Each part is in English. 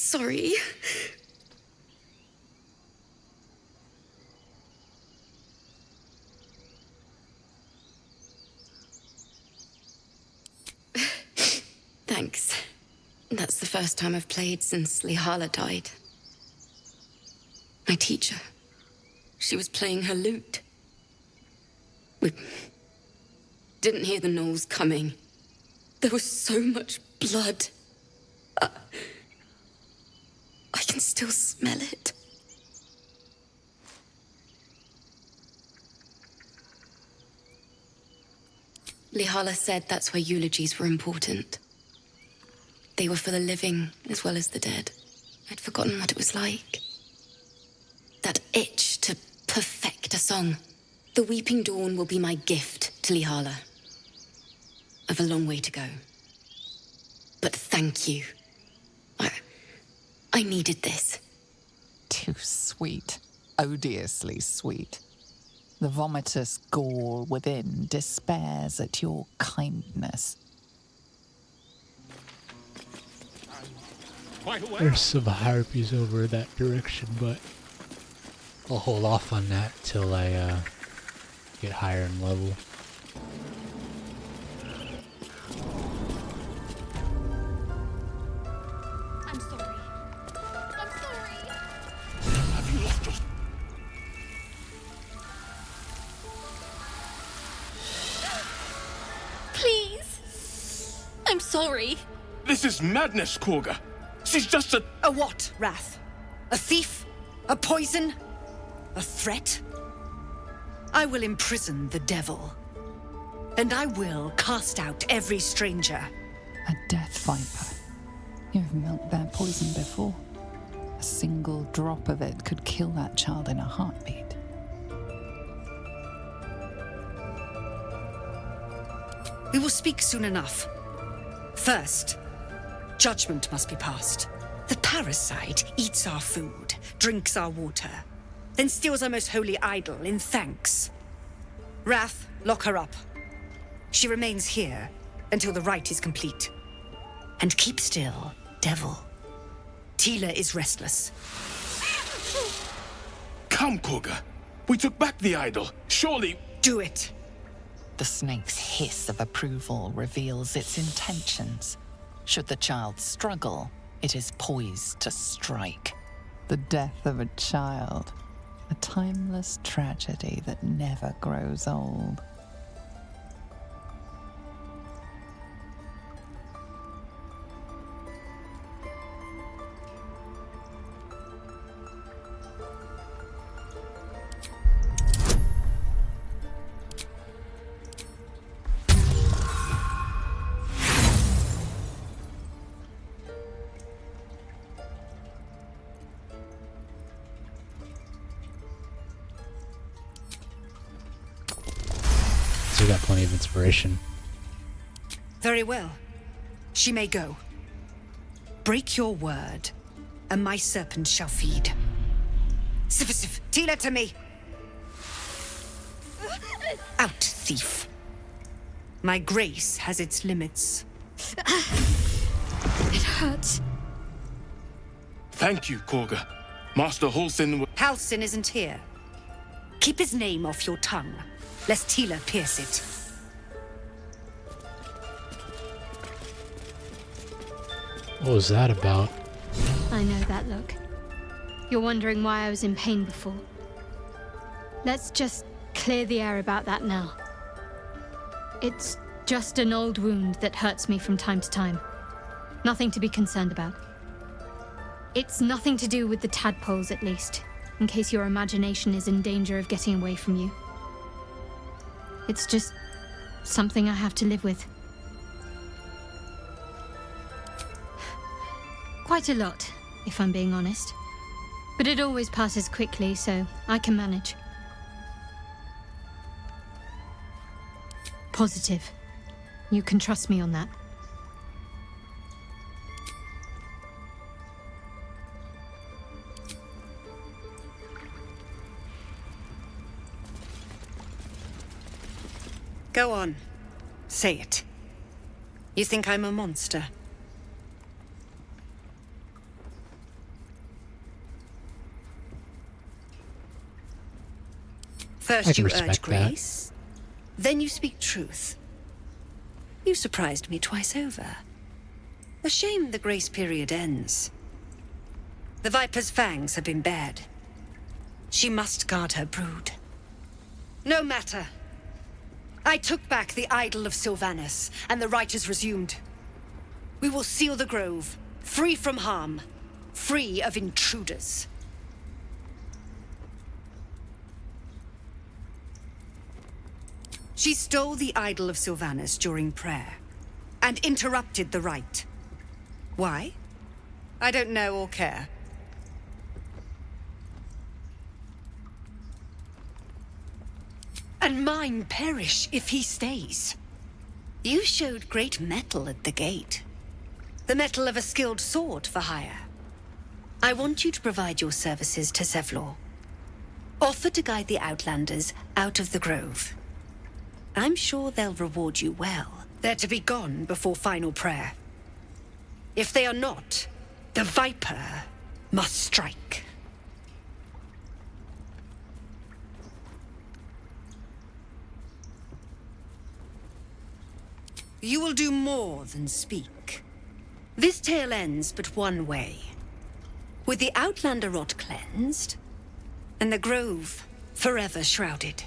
sorry. Thanks. That's the first time I've played since Lihala died. My teacher. She was playing her lute. We didn't hear the gnolls coming. There was so much blood. I can still smell it. Lihala said that's where eulogies were important. They were for the living as well as the dead. I'd forgotten what it was like. That itch to perfect a song. The Weeping Dawn will be my gift to Lihala. I've a long way to go. But thank you. I needed this. Too sweet. Odiously sweet. The vomitous gall within despairs at your kindness. There's some harpies over that direction, but I'll hold off on that till I get higher in level. I'm sorry. I'm sorry. Have you lost your... Please. I'm sorry. This is madness, Korga. She's just a... A what, Wrath? A thief? A poison? A threat? I will imprison the devil. And I will cast out every stranger. A death viper. You've milked their poison before. A single drop of it could kill that child in a heartbeat. We will speak soon enough. First, judgment must be passed. The parasite eats our food, drinks our water, then steals our most holy idol in thanks. Wrath, lock her up. She remains here until the rite is complete. And keep still, devil. Tila is restless. Come, Korga. We took back the idol. Surely... Do it. The snake's hiss of approval reveals its intentions. Should the child struggle, it is poised to strike. The death of a child, a timeless tragedy that never grows old. So we got plenty of inspiration. Very well. She may go. Break your word, and my serpent shall feed. Sif, Tila to me! Out, thief. My grace has its limits. It hurts. Thank you, Korga. Master Halsin... Halsin isn't here. Keep his name off your tongue, lest Tila pierce it. What was that about? I know that look. You're wondering why I was in pain before. Let's just clear the air about that now. It's just an old wound that hurts me from time to time. Nothing to be concerned about. It's nothing to do with the tadpoles, at least, in case your imagination is in danger of getting away from you. It's just something I have to live with. Quite a lot, if I'm being honest. But it always passes quickly, so I can manage. Positive. You can trust me on that. Go on. Say it. You think I'm a monster? First can you urge respect that. grace, then you speak truth. You surprised me twice over. A shame the grace period ends. The Viper's fangs have been bared. She must guard her brood. No matter. I took back the idol of Sylvanus, and the rite is resumed. We will seal the grove, free from harm, free of intruders. She stole the idol of Sylvanus during prayer, and interrupted the rite. Why? I don't know or care. And mine perish if he stays. You showed great mettle at the gate. The mettle of a skilled sword for hire. I want you to provide your services to Zevlor. Offer to guide the Outlanders out of the grove. I'm sure they'll reward you well. They're to be gone before final prayer. If they are not, the Viper must strike. You will do more than speak. This tale ends but one way. With the Outlander rot cleansed, and the grove forever shrouded.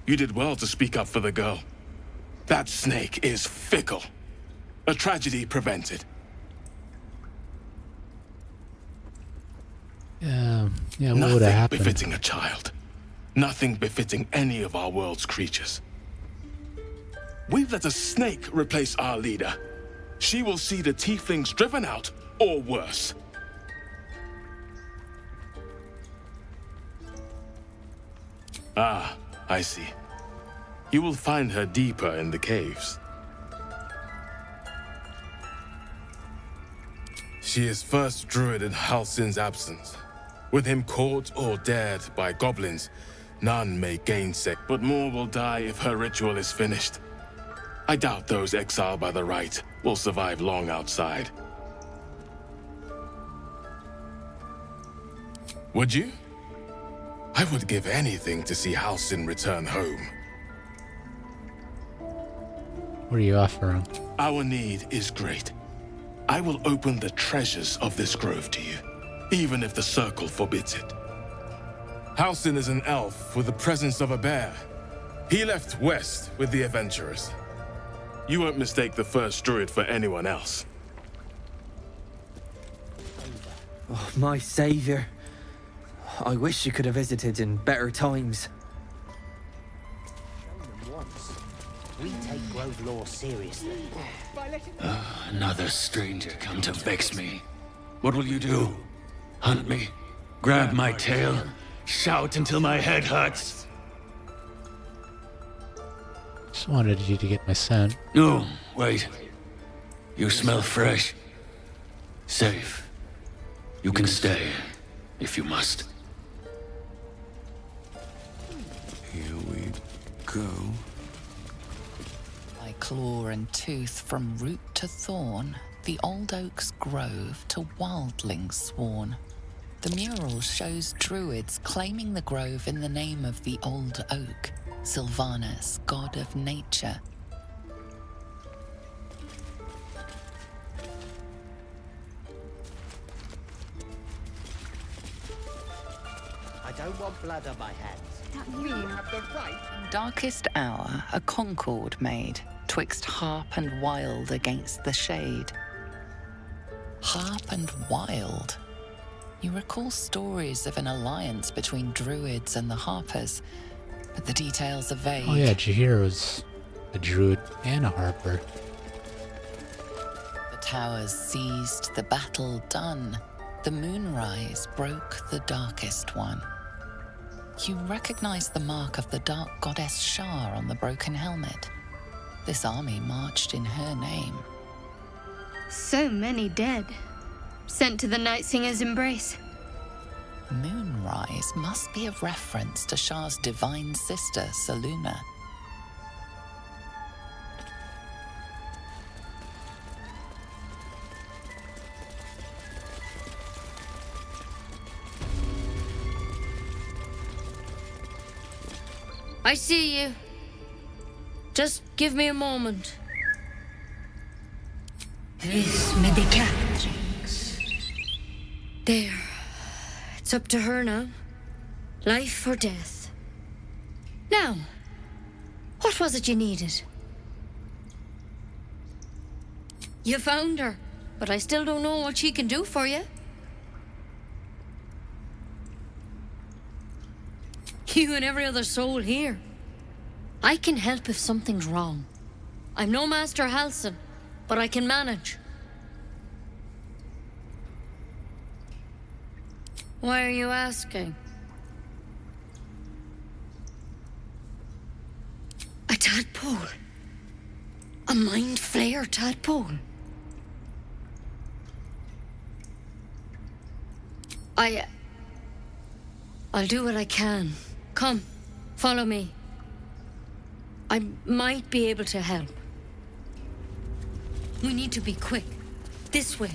You did well to speak up for the girl. That snake is fickle. A tragedy prevented. Yeah, what would have Nothing happened? befitting a child. Nothing befitting any of our world's creatures. We've let a snake replace our leader. She will see the tieflings driven out, or worse. Ah, I see. You will find her deeper in the caves. She is first druid in Halsin's absence. With him caught or dared by goblins, none may gainsay. But more will die if her ritual is finished. I doubt those exiled by the rite will survive long outside. Would you? I would give anything to see Halsin return home. What are you offering? Our need is great. I will open the treasures of this grove to you, even if the circle forbids it. Halsin is an elf with the presence of a bear. He left west with the adventurers. You won't mistake the first druid for anyone else. Oh, my savior. I wish you could have visited in better times. We take Grove law seriously. Another stranger come to vex me. What will you do? Hunt me? Grab my tail? Shout until my head hurts? Just wanted you to get my scent. No, wait. You smell fresh. Safe. You can stay, if you must. Here we go. By claw and tooth from root to thorn, the old oak's grove to wildlings sworn. The mural shows druids claiming the grove in the name of the old oak, Sylvanus, god of nature. I don't want blood on my hands. We have the right. Darkest hour, a concord made, twixt harp and wild against the shade. Harp and wild. You recall stories of an alliance between druids and the harpers, but the details are vague. Oh yeah, Jahir was a druid and a harper. The towers seized, the battle done. The moonrise broke the darkest one. You recognize the mark of the dark goddess Shar on the broken helmet. This army marched in her name. So many dead. Sent to the Night Singer's embrace. Moonrise must be a reference to Shar's divine sister, Saluna. I see you. Just give me a moment. Vis medicatrix. There. It's up to her now. Life or death. Now, what was it you needed? You found her, but I still don't know what she can do for you. You and every other soul here. I can help if something's wrong. I'm no Master Halsin, but I can manage. Why are you asking? A tadpole. A mind flayer tadpole. I'll do what I can. Come, follow me. I might be able to help. We need to be quick. This way.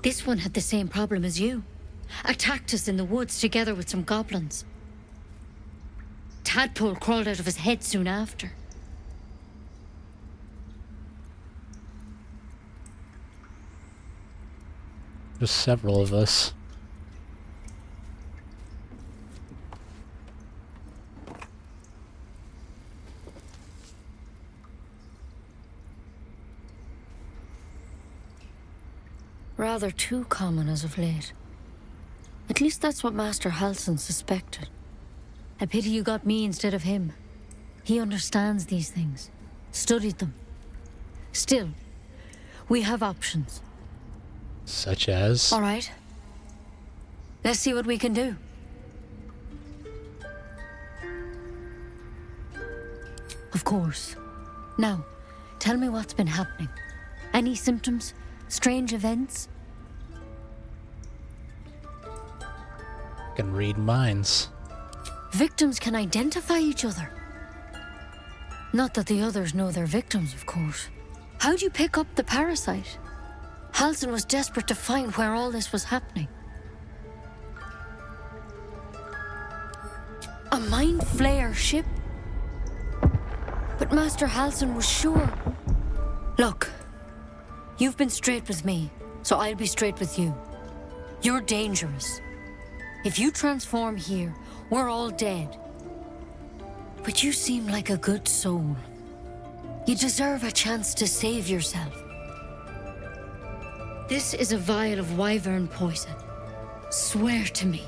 This one had the same problem as you. Attacked us in the woods together with some goblins. Tadpole crawled out of his head soon after. There's several of us. Rather too common as of late. At least that's what Master Halsin suspected. A pity you got me instead of him. He understands these things. Studied them. Still, we have options. Such as? All right. Let's see what we can do. Of course. Now, tell me what's been happening. Any symptoms? Strange events? Can read minds. Victims can identify each other. Not that the others know they're victims, of course. How'd you pick up the parasite? Halsin was desperate to find where all this was happening. A mind flayer ship? But Master Halsin was sure. Look, you've been straight with me, so I'll be straight with you. You're dangerous. If you transform here, we're all dead. But you seem like a good soul. You deserve a chance to save yourself. This is a vial of wyvern poison. Swear to me,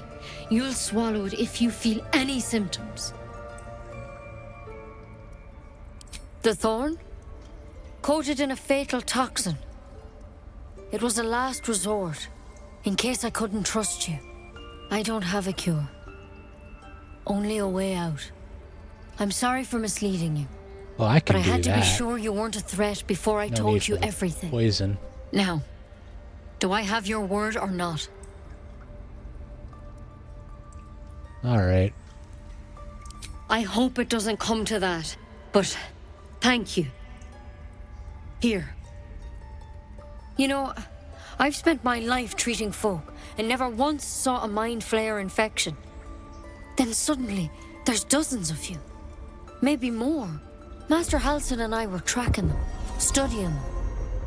you'll swallow it if you feel any symptoms. The thorn? Coated in a fatal toxin. It was a last resort, in case I couldn't trust you. I don't have a cure. Only a way out. I'm sorry for misleading you. Well, I can but I do had to that. be sure you weren't a threat before I No told need you for the everything. Poison. Now, do I have your word or not? Alright. I hope it doesn't come to that, but thank you. Here. You know, I've spent my life treating folk and never once saw a mind flayer infection. Then suddenly, there's dozens of you. Maybe more. Master Halsin and I were tracking them, studying them,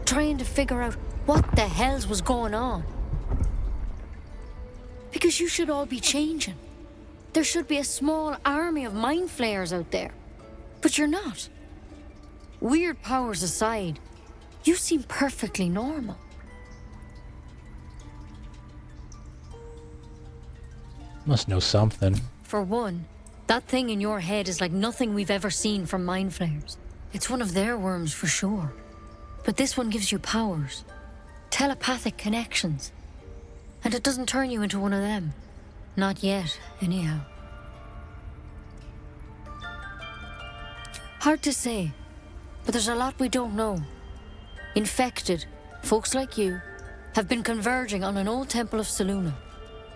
trying to figure out what the hells was going on. Because you should all be changing. There should be a small army of mind flayers out there. But you're not. Weird powers aside, you seem perfectly normal. Must know something. For one, that thing in your head is like nothing we've ever seen from mind flayers. It's one of their worms for sure. But this one gives you powers. Telepathic connections. And it doesn't turn you into one of them. Not yet, anyhow. Hard to say, but there's a lot we don't know. Infected, folks like you, have been converging on an old temple of Selûne,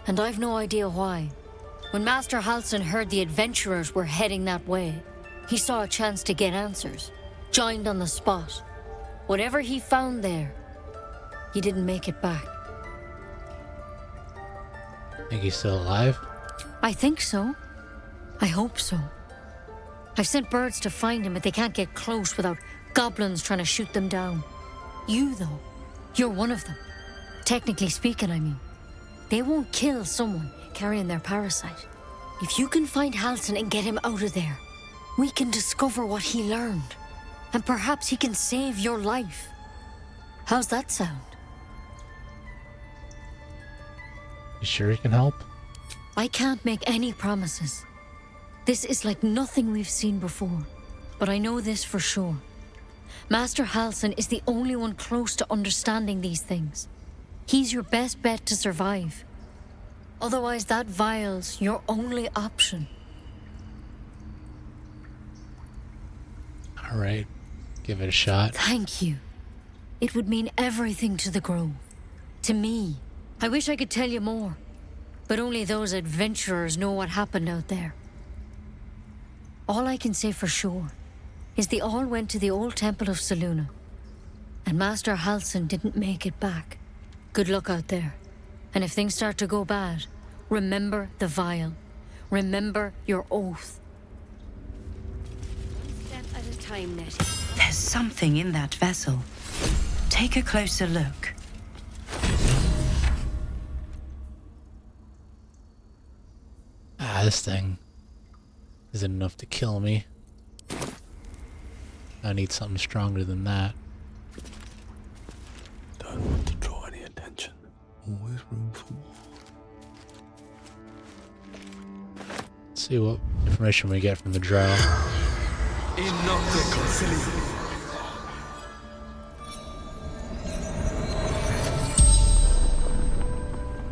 and I've no idea why. When Master Halsin heard the adventurers were heading that way, he saw a chance to get answers, joined on the spot. Whatever he found there, he didn't make it back. Think he's still alive? I think so. I hope so. I've sent birds to find him, but they can't get close without goblins trying to shoot them down. You, though, you're one of them. Technically speaking, I mean. They won't kill someone carrying their parasite. If you can find Halsin and get him out of there, we can discover what he learned. And perhaps he can save your life. How's that sound? You sure he can help? I can't make any promises. This is like nothing we've seen before. But I know this for sure. Master Halsin is the only one close to understanding these things. He's your best bet to survive. Otherwise, that vial's your only option. All right, give it a shot. Thank you. It would mean everything to the Grove. To me. I wish I could tell you more. But only those adventurers know what happened out there. All I can say for sure is they all went to the old temple of Selûne. And Master Halsin didn't make it back. Good luck out there. And if things start to go bad, remember the vial. Remember your oath. Step at a time, Nettie. There's something in that vessel. Take a closer look. This thing isn't enough to kill me. I need something stronger than that. Don't want to draw any attention. Always room for more. Let's see what information we get from the drow.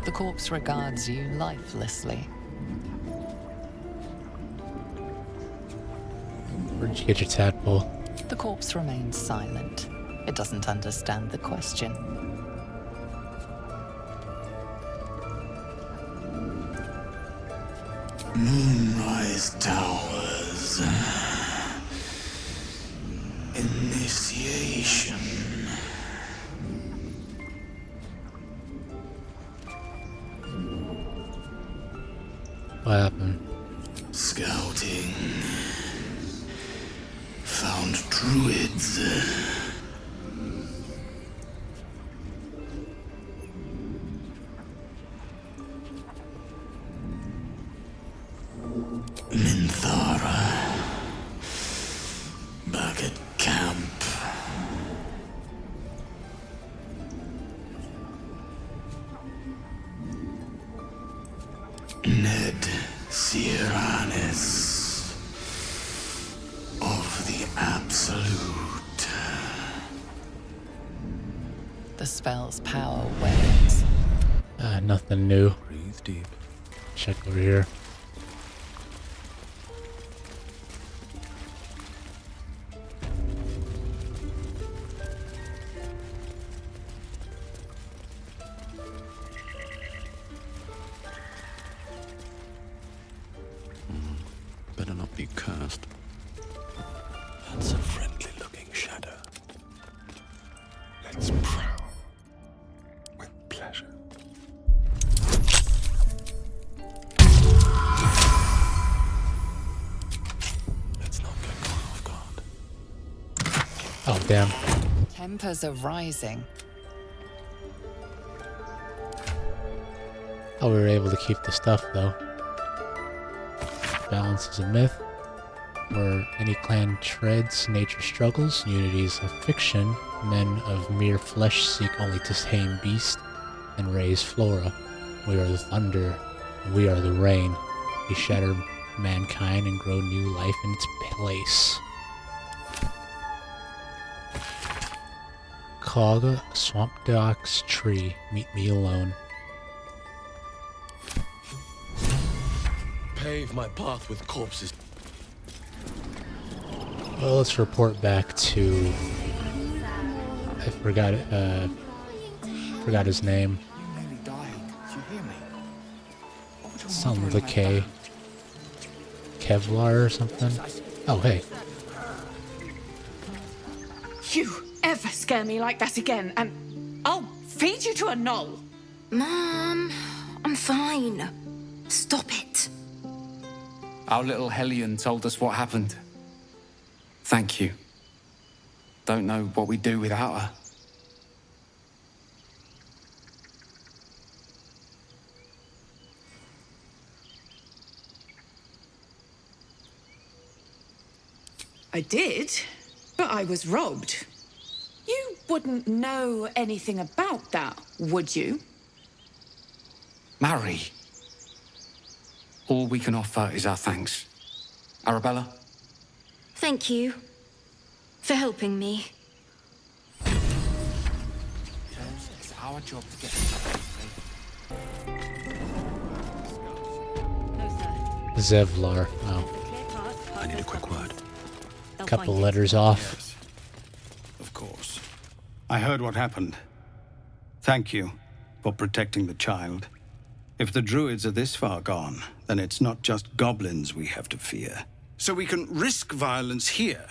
The corpse regards you lifelessly. Where'd you get your tadpole? The corpse remains silent. It doesn't understand the question. Moonrise Towers. Initiation. What happened? Scouting. Found druids. Minthara. Back at camp. Ned Siranis. Of the Absolute. The spell's power wanes. Nothing new. Breathe deep. Check over here. Better not be cursed. That's a friendly-looking shadow. Let's prowl with pleasure. Let's not get caught off guard. Oh, damn. Tempers are rising. Oh, we were able to keep the stuff, though. Balance is a myth. Where any clan treads, nature struggles, unity is a fiction, men of mere flesh seek only to tame beast and raise flora. We are the thunder, and we are the rain. We shatter mankind and grow new life in its place. Kaga, Swamp Docks Tree, meet me alone. Pave my path with corpses. Well, let's report back to... I forgot his name. You nearly died. Did you hear me? What Something with a K. Kevlar or something? Oh, hey. You ever scare me like that again, and I'll feed you to a knoll. Mom, I'm fine. Stop it. Our little Hellion told us what happened. Thank you. Don't know what we'd do without her. I did, but I was robbed. You wouldn't know anything about that, would you? Mary. All we can offer is our thanks. Arabella? Thank you for helping me. It's our job to get... Zevlar. Oh. I need a quick word. Couple letters off. Yes, of course. I heard what happened. Thank you for protecting the child. If the druids are this far gone, then it's not just goblins we have to fear. So we can risk violence here,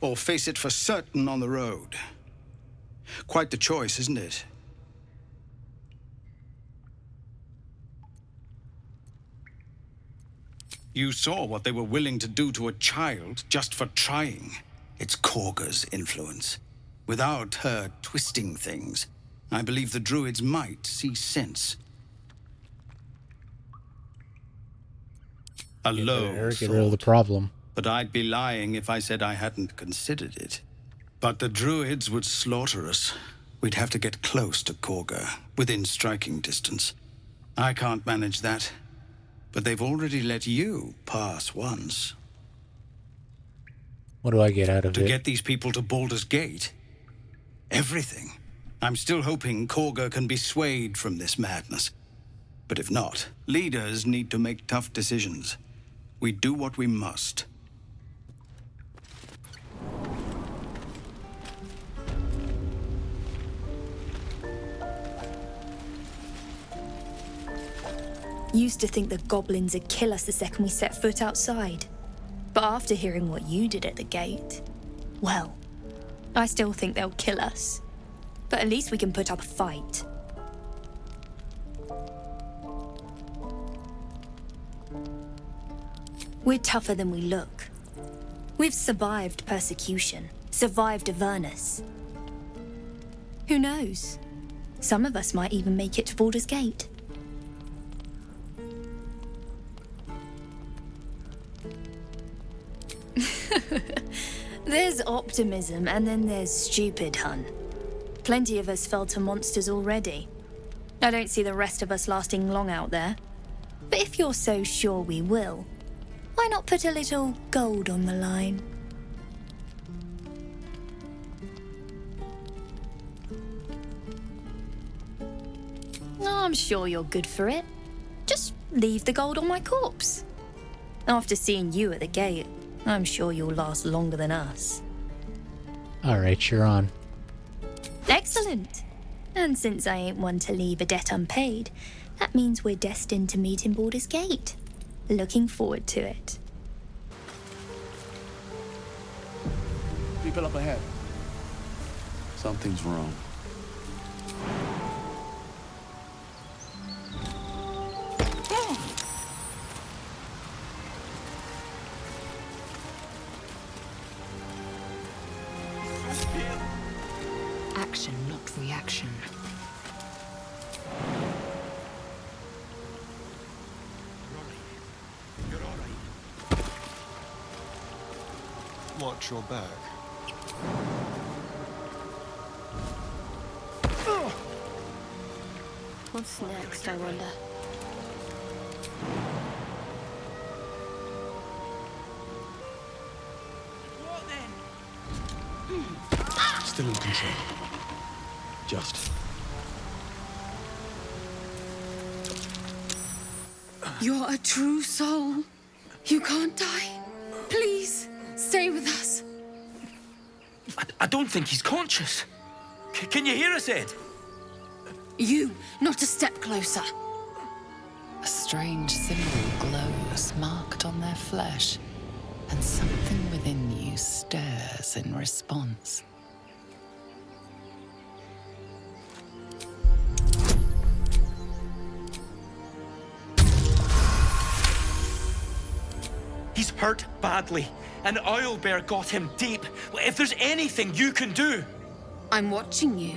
or face it for certain on the road. Quite the choice, isn't it? You saw what they were willing to do to a child just for trying. It's Korga's influence. Without her twisting things, I believe the druids might see sense. A low Get rid of the problem. but I'd be lying if I said I hadn't considered it. But the druids would slaughter us. We'd have to get close to Korga, within striking distance. I can't manage that. But they've already let you pass once. What do I get out of it? To get these people to Baldur's Gate? Everything. I'm still hoping Korga can be swayed from this madness. But if not, leaders need to make tough decisions. We do what we must. Used to think the goblins would kill us the second we set foot outside. But after hearing what you did at the gate, well, I still think they'll kill us. But at least we can put up a fight. We're tougher than we look. We've survived persecution, survived Avernus. Who knows? Some of us might even make it to Baldur's Gate. There's optimism, and then there's stupid, hun. Plenty of us fell to monsters already. I don't see the rest of us lasting long out there. But if you're so sure we will, why not put a little gold on the line? I'm sure you're good for it. Just leave the gold on my corpse. After seeing you at the gate, I'm sure you'll last longer than us. Alright, you're on. Excellent. And since I ain't one to leave a debt unpaid, that means we're destined to meet in Baldur's Gate. Looking forward to it. People up ahead. Something's wrong. Action, not reaction. Watch your back. What's next, I wonder? Still in control. Just. You're a true soul. You can't die. Please, stay with us. I don't think he's conscious. Can you hear us, Ed? You, not a step closer. A strange symbol glows marked on their flesh, and something within you stirs in response. He's hurt badly, and Owlbear got him deep. If there's anything you can do... I'm watching you.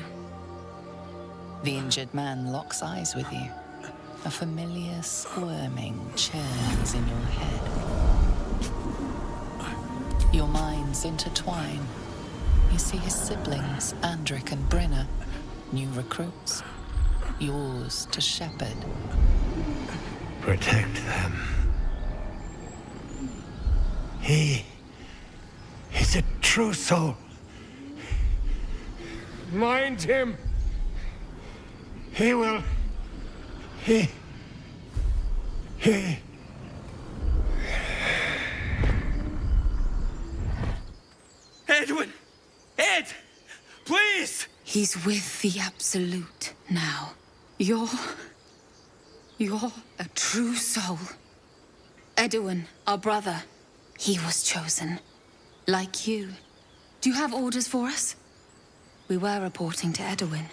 The injured man locks eyes with you. A familiar squirming churns in your head. Your minds intertwine. You see his siblings, Andric and Brenna, new recruits, yours to shepherd. Protect them. He is a true soul. Mind him. He will. He. Edwin! Ed! Please! He's with the Absolute now. You're a true soul. Edwin, our brother, he was chosen. Like you. Do you have orders for us? We were reporting to Edwin.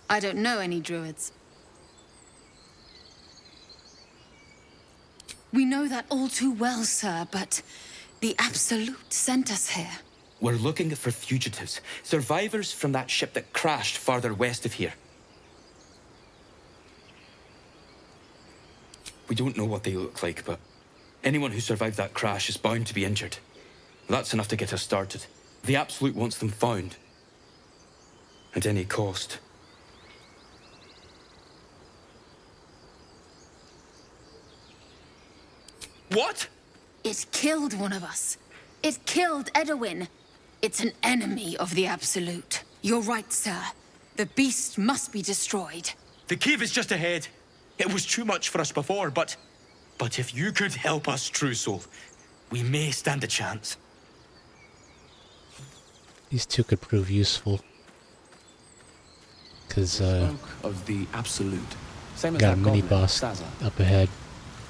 I don't know any druids. We know that all too well, sir, but the Absolute sent us here. We're looking for fugitives, survivors from that ship that crashed farther west of here. We don't know what they look like, but anyone who survived that crash is bound to be injured. That's enough to get us started. The Absolute wants them found. At any cost. What? It killed one of us. It killed Edwin. It's an enemy of the Absolute. You're right, sir. The beast must be destroyed. The cave is just ahead. It was too much for us before, but if you could help us, True Soul, we may stand a chance. These two could prove useful. Because, Spoke of the Absolute. Same as got a that mini goblin, boss Sazza. up ahead.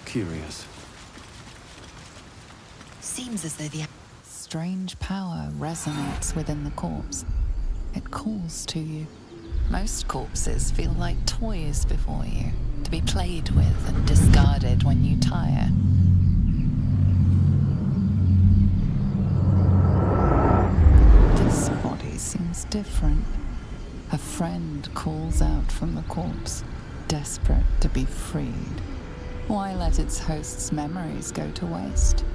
Curious. Seems as though the strange power resonates within the corpse. It calls to you. Most corpses feel like toys before you, to be played with and discarded when you tire. This body seems different. A friend calls out from the corpse, desperate to be freed. Why let its host's memories go to waste?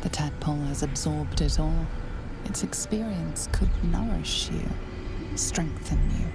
The tadpole has absorbed it all. Its experience could nourish you, strengthen you.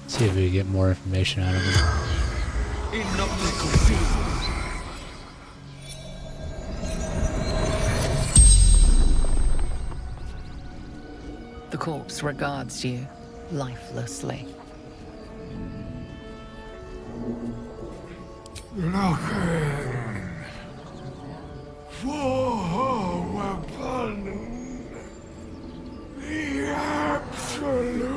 See if we can get more information out of him. The corpse regards you lifelessly. Looking for weapon, the Absolute.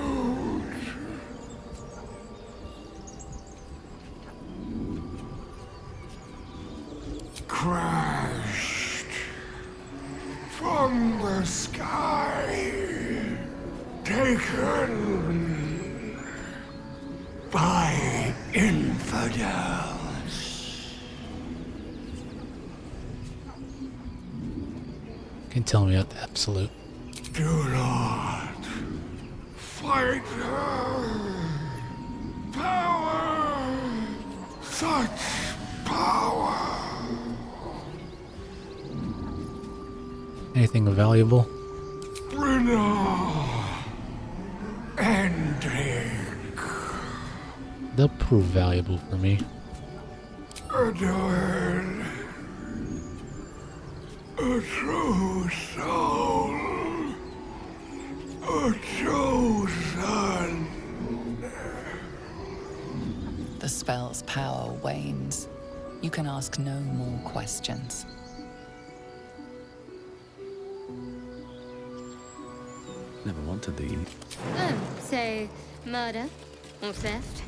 Crashed from the sky, taken by infidels. Can you tell me about the Absolute? Do not fight her. Power, such power. Anything valuable? They'll prove valuable for me. Adorn, a true soul, a chosen. The spell's power wanes. You can ask no more questions. Never wanted these. Oh, so murder or theft?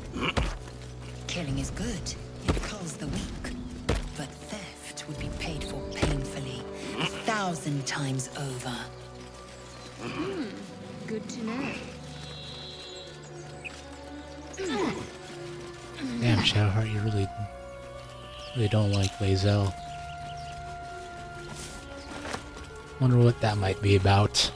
Killing is good. It culls the weak. But theft would be paid for painfully, 1,000 times over. Good to know. Damn, Shadowheart, you really don't like Lae'zel. Wonder what that might be about.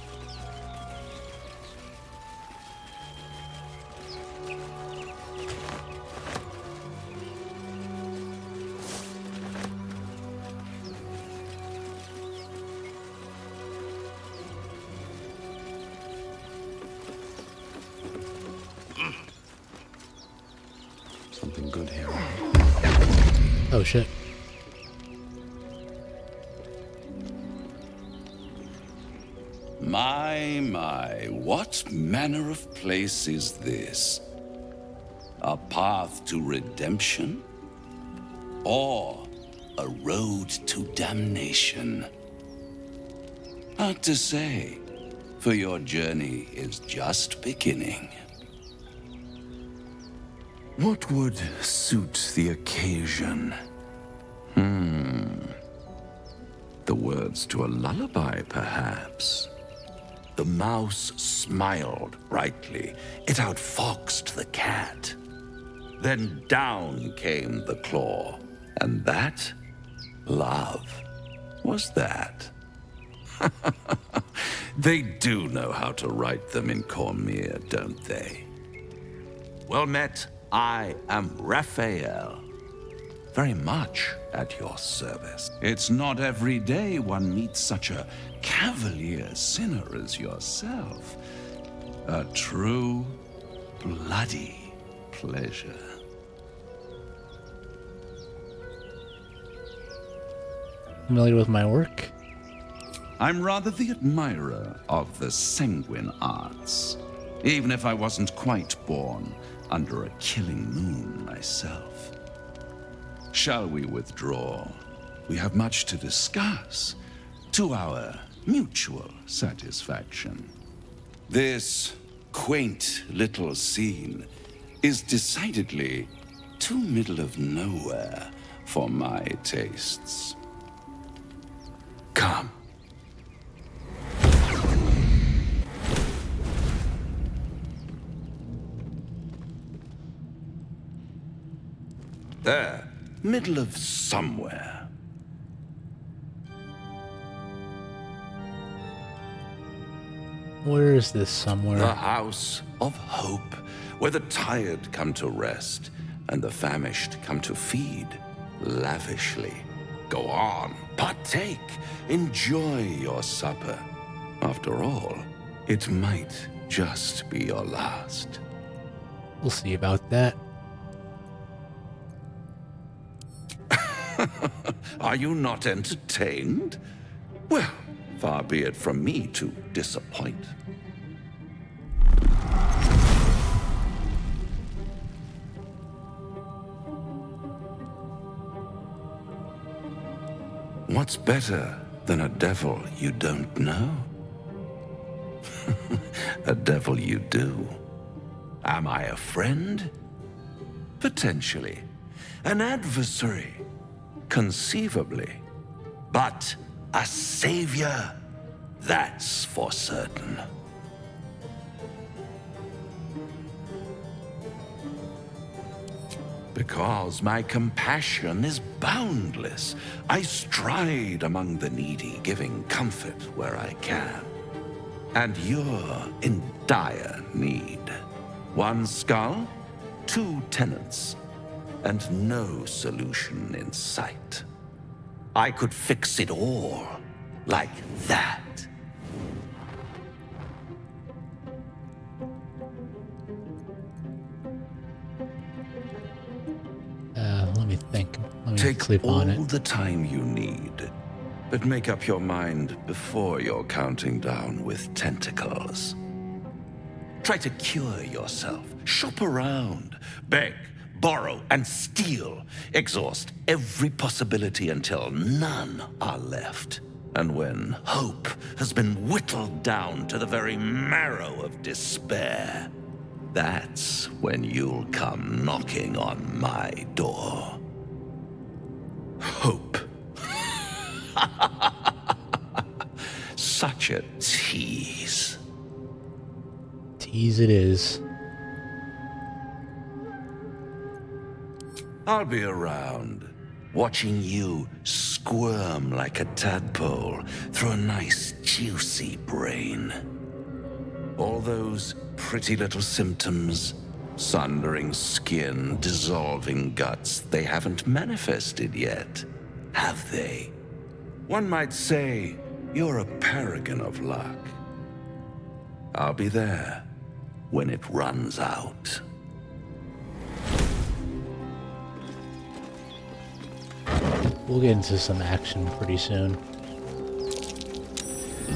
Something good here. Oh shit. My, what manner of place is this? A path to redemption? Or a road to damnation? Hard to say, for your journey is just beginning. What would suit the occasion? The words to a lullaby, perhaps. The mouse smiled brightly. It outfoxed the cat. Then down came the claw. And that? Love. Was that? They do know how to write them in Cormyr, don't they? Well met. I am Raphael. Very much at your service. It's not every day one meets such a cavalier sinner as yourself. A true, bloody pleasure. Familiar with my work? I'm rather the admirer of the sanguine arts, even if I wasn't quite born under a killing moon myself. Shall we withdraw? We have much to discuss, to our mutual satisfaction. This quaint little scene is decidedly too middle of nowhere for my tastes. Come. There, middle of somewhere. Where is this somewhere? The House of Hope, where the tired come to rest and the famished come to feed lavishly. Go on, partake, enjoy your supper. After all, it might just be your last. We'll see about that. Are you not entertained? Well, far be it from me to disappoint. What's better than a devil you don't know? A devil you do. Am I a friend? Potentially. An adversary? Conceivably. But a savior? That's for certain. Because my compassion is boundless. I stride among the needy, giving comfort where I can. And you're in dire need. One skull, 2 tenants, and no solution in sight. I could fix it all, Like that. Let me think. Let me Take sleep all on it. the time you need, but make up your mind before you're counting down with tentacles. Try to cure yourself. Shop around. Beg, borrow, and steal. Exhaust every possibility until none are left. And when hope has been whittled down to the very marrow of despair, that's when you'll come knocking on my door. Hope. Such a tease. Tease it is. I'll be around, watching you squirm like a tadpole through a nice, juicy brain. All those pretty little symptoms, sundering skin, dissolving guts, they haven't manifested yet, have they? One might say you're a paragon of luck. I'll be there when it runs out. We'll get into some action pretty soon.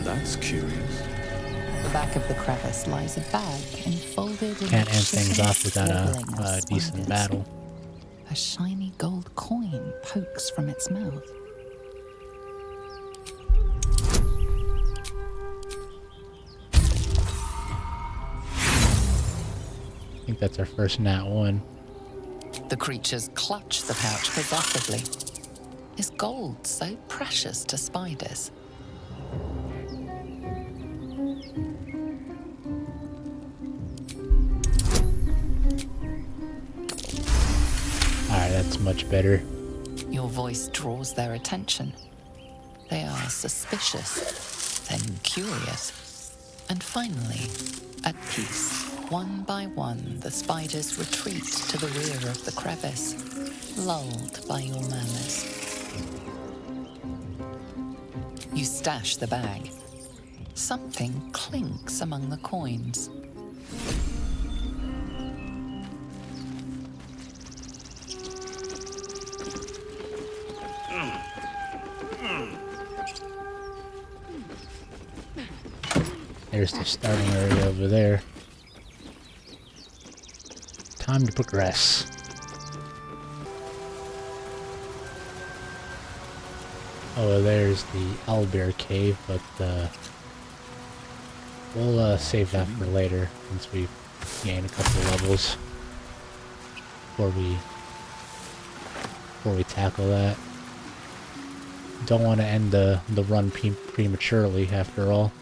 That's curious. At the back of the crevice lies a bag enfolded in Can't end things off without scribbling a of decent spiders. battle. A shiny gold coin pokes from its mouth. I think that's our first nat one. The creatures clutch the pouch possessively. Is gold so precious to spiders? Alright, that's much better. Your voice draws their attention. They are suspicious, then curious, and finally, at peace. One by one, the spiders retreat to the rear of the crevice, lulled by your murmurs. You stash the bag. Something clinks among the coins. There's the starting area over there. Time to progress. Oh, there's the owlbear cave, but we'll save that for later once we gain a couple levels before we tackle that. Don't want to end the run prematurely, after all.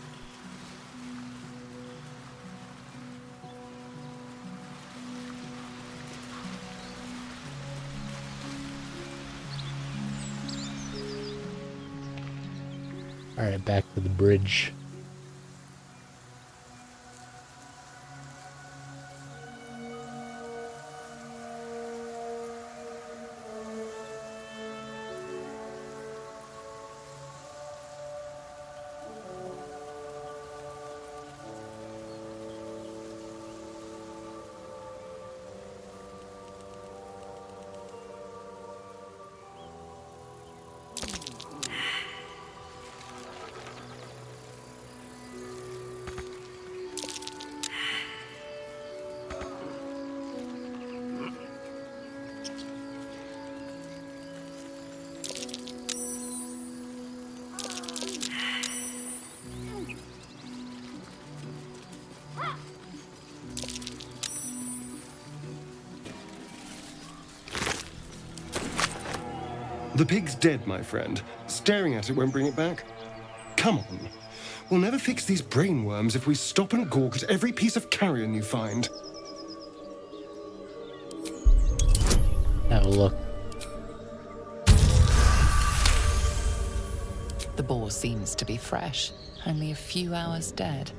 Alright, back to the bridge. The pig's dead, my friend. Staring at it won't bring it back. Come on. We'll never fix these brainworms if we stop and gawk at every piece of carrion you find. Have a look. The boar seems to be fresh, only a few hours dead.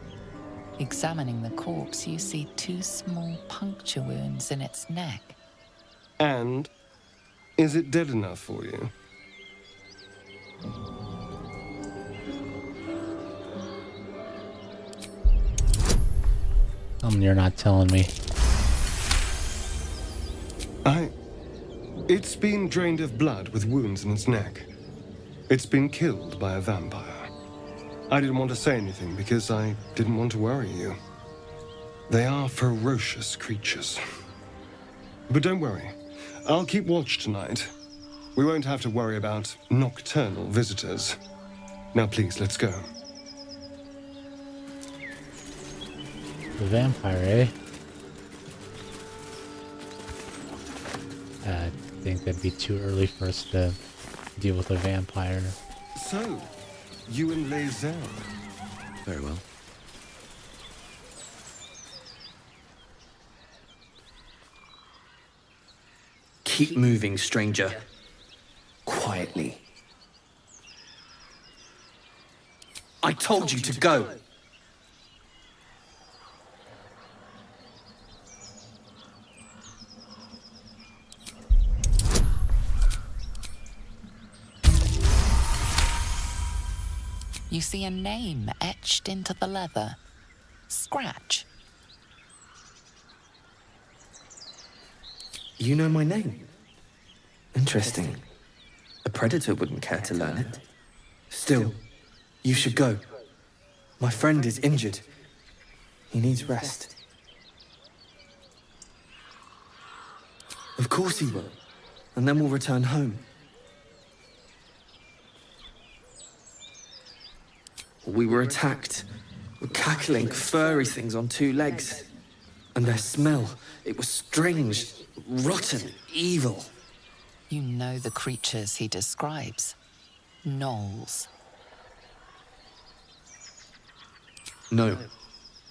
Examining the corpse, you see 2 small puncture wounds in its neck. And is it dead enough for you? Something you're not telling me. It's been drained of blood with wounds in its neck. It's been killed by a vampire. I didn't want to say anything because I didn't want to worry you. They are ferocious creatures. But don't worry. I'll keep watch tonight. We won't have to worry about nocturnal visitors. Now please, let's go. The vampire, eh? I think that'd be too early for us to deal with a vampire. So, you and Lae'zel. Very well. Keep moving, stranger. Quietly. I told you to go. You see a name etched into the leather. Scratch. You know my name? Interesting. A predator wouldn't care to learn it. Still, you should go. My friend is injured. He needs rest. Of course he will. And then we'll return home. We were attacked. With cackling, furry things on two legs. And their smell, it was strange, rotten, evil. You know the creatures he describes. Gnolls. No,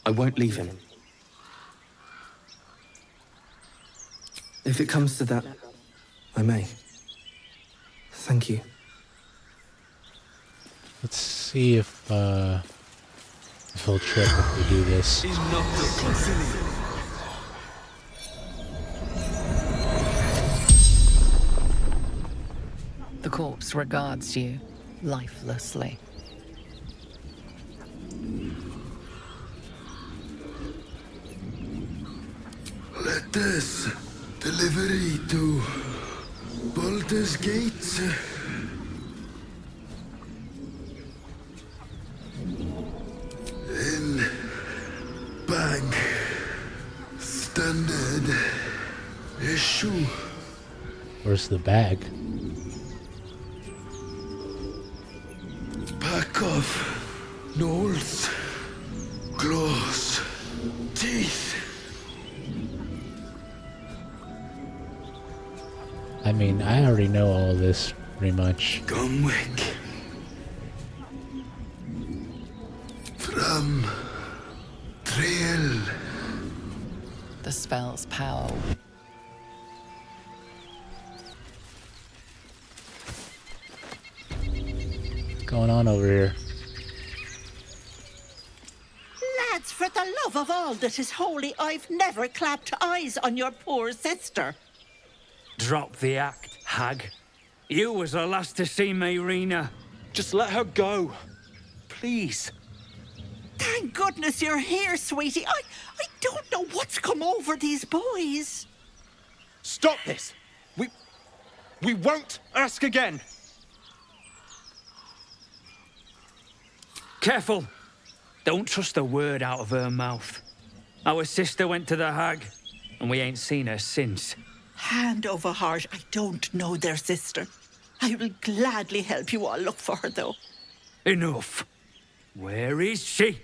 I won't leave him. If it comes to that, I may. Thank you. Let's see if he'll trip if we do this. The corpse regards you lifelessly. Let this delivery to Baldur's Gate. In bag standard issue. Where's the bag? Pack of gnolls, claws, teeth. I mean, I already know all this, pretty much. Gumwick. From Trail. The spell's power. What's going on over here? Lads, for the love of all that is holy, I've never clapped eyes on your poor sister. Drop the act, hag. You was the last to see me, Rena. Just let her go. Please. Thank goodness you're here, sweetie. I don't know what's come over these boys. Stop this. We won't ask again. Careful. Don't trust a word out of her mouth. Our sister went to the hag, and we ain't seen her since. Hand over heart, I don't know their sister. I will gladly help you all look for her, though. Enough. Where is she?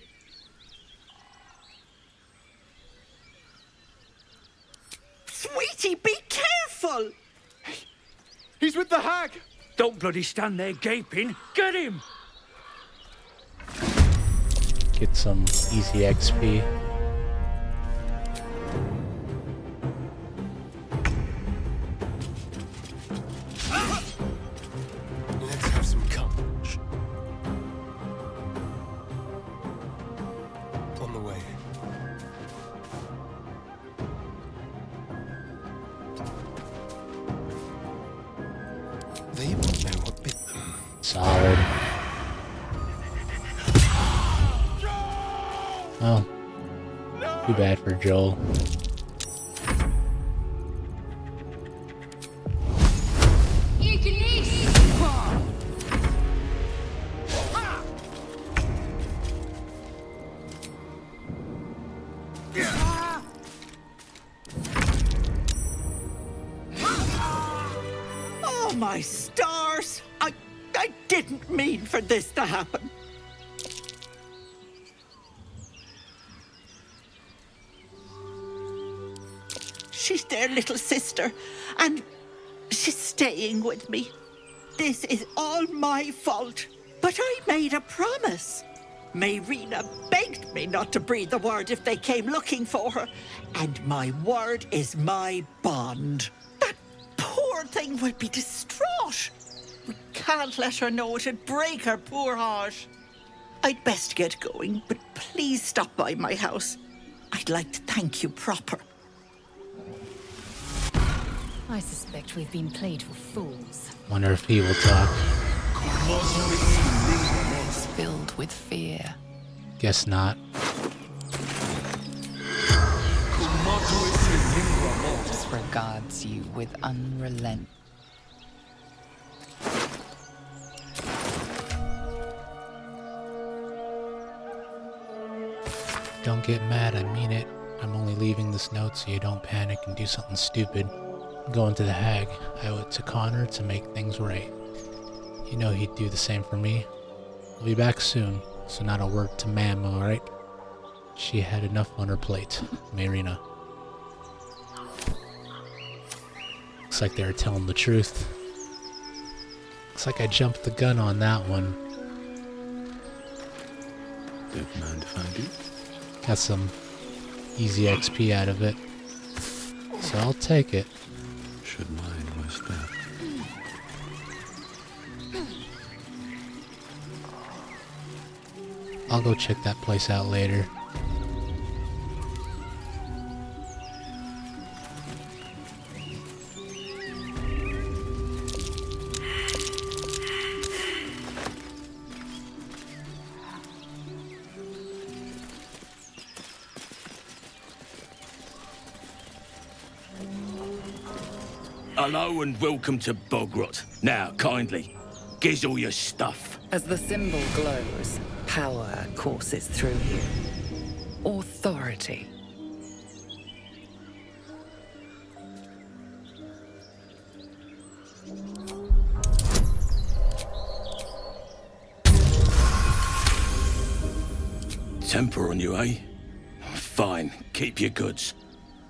Sweetie, be careful! He's with the hag! Don't bloody stand there gaping. Get him! Get some easy XP. Let's have some courage. On the way. They won't know what bit them. Solid. Well, Too bad for Joel. Oh, my stars! I didn't mean for this to happen. She's their little sister, and she's staying with me. This is all my fault, but I made a promise. Mayrina begged me not to breathe a word if they came looking for her, and my word is my bond. That poor thing will be distraught. We can't let her know, it'd break her poor heart. I'd best get going, but please stop by my house. I'd like to thank you proper. I suspect we've been played for fools. Wonder if he will talk. Is filled with fear. Guess not. Regards you with unrelent. Don't get mad, I mean it. I'm only leaving this note so you don't panic and do something stupid. I'm going to the hag. I owe it to Connor to make things right. You know he'd do the same for me. I'll be back soon, so not a word to Mam, alright? She had enough on her plate. Mayrina. Looks like they were telling the truth. Looks like I jumped the gun on that one. Don't mind if I do. Got some easy XP out of it. So I'll take it. Should mine was that. I'll go check that place out later. Hello and welcome to Bogrot. Now, kindly, giz all your stuff. As the symbol glows, power courses through you. Authority. Temper on you, eh? Fine, keep your goods.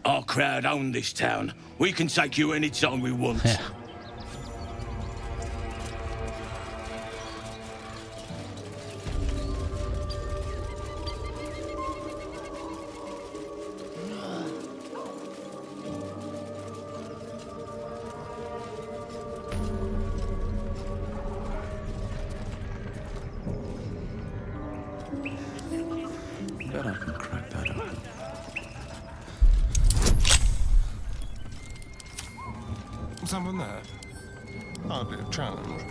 Our crowd own this town. We can take you any time we want. Bet I can crack that open. Someone there? Hardly a challenge.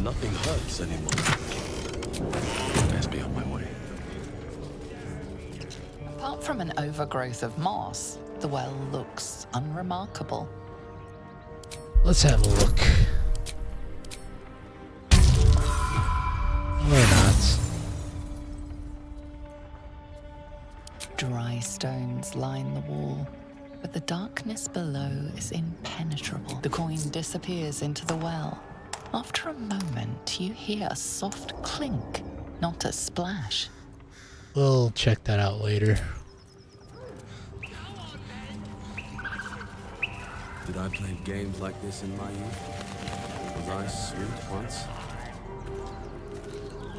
Nothing hurts anymore. Best be on my way. Apart from an overgrowth of moss, the well looks unremarkable. Let's have a look. Or not. Dry stones line the wall, but the darkness below is impenetrable. The coin disappears into the well. After a moment, you hear a soft clink, not a splash. We'll check that out later. Did I play games like this in my youth? Was I sweet once?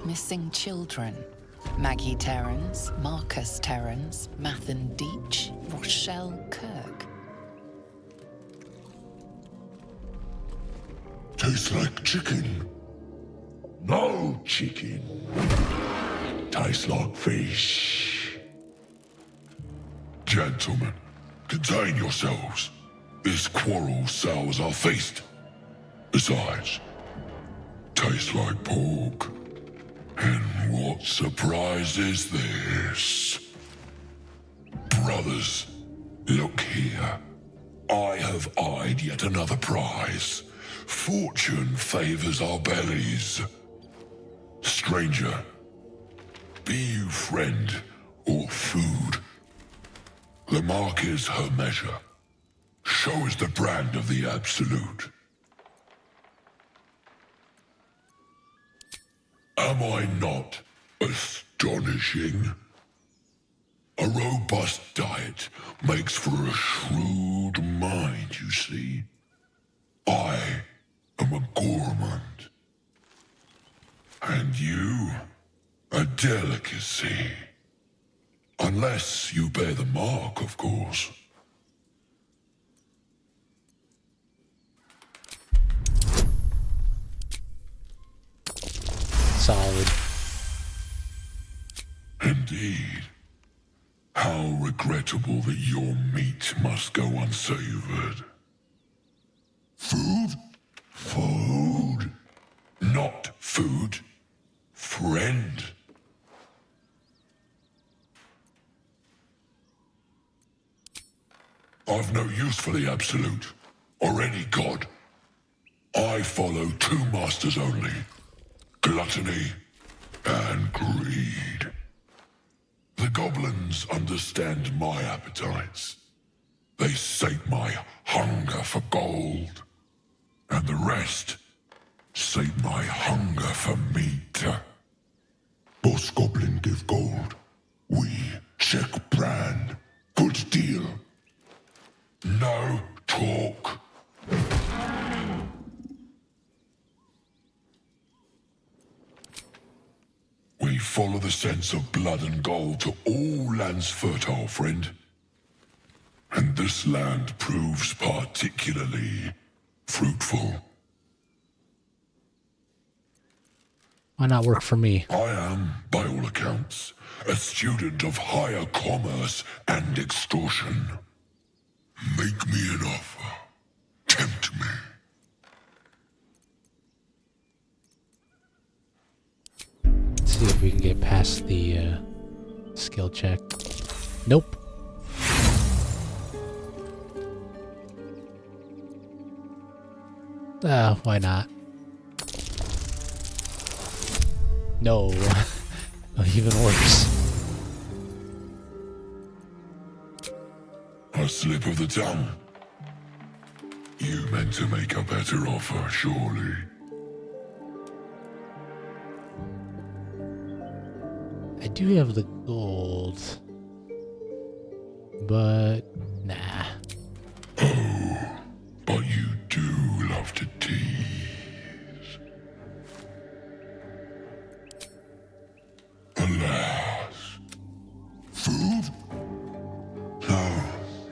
Missing children. Maggie Terrans, Marcus Terrans, Mathan Deach, Rochelle Kirk. Tastes like chicken. No chicken. Tastes like fish. Gentlemen, contain yourselves. This quarrel sours our feast. Besides, tastes like pork. And what surprise is this? Brothers, look here. I have eyed yet another prize. Fortune favors our bellies. Stranger, be you friend or food, the mark is her measure. Show us the brand of the absolute. Am I not astonishing? A robust diet makes for a shrewd mind, you see. I am a gourmand. And you, a delicacy. Unless you bear the mark, of course. Solid. Indeed. How regrettable that your meat must go unsavored. Food? Food. Not food. Friend. I've no use for the Absolute, or any god. I follow two masters only. Gluttony and greed. The goblins understand my appetites. They sate my hunger for gold. And the rest sate my hunger for meat. Boss goblin give gold. We check brand. Good deal. No talk. We follow the sense of blood and gold to all lands fertile, friend. And this land proves particularly fruitful. Why not work for me? I am, by all accounts, a student of higher commerce and extortion. Make me an offer. Tempt me. Let's see if we can get past the skill check. Nope. Why not? No. Even worse. A slip of the tongue. You meant to make a better offer, surely. I do have the gold. But, nah. Oh, but you do love to tease. Alas. Food? No,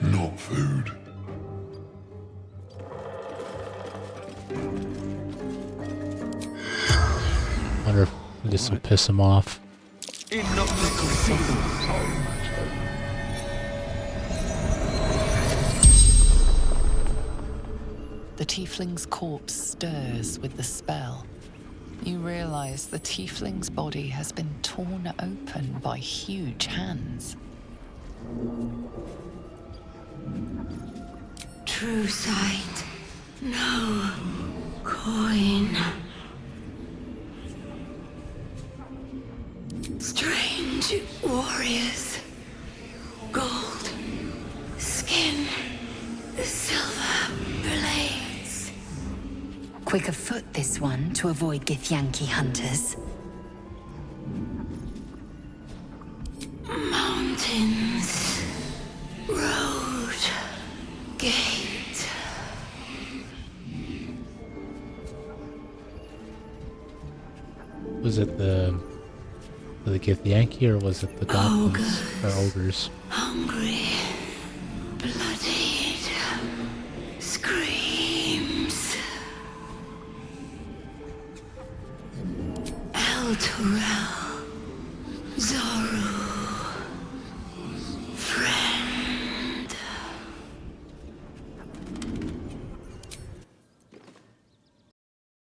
not food. Wonder if this will piss him off. The tiefling's corpse stirs with the spell. You realize the tiefling's body has been torn open by huge hands. True sight. No coin. Strange warriors. Gold. Skin. Silver blades. Quick of foot, this one, to avoid Githyanki hunters. Mountains. Road. Gate. Was it the Githyanki or was it the goblins or ogres? Hungry. Bloodied. Screams. El Torel.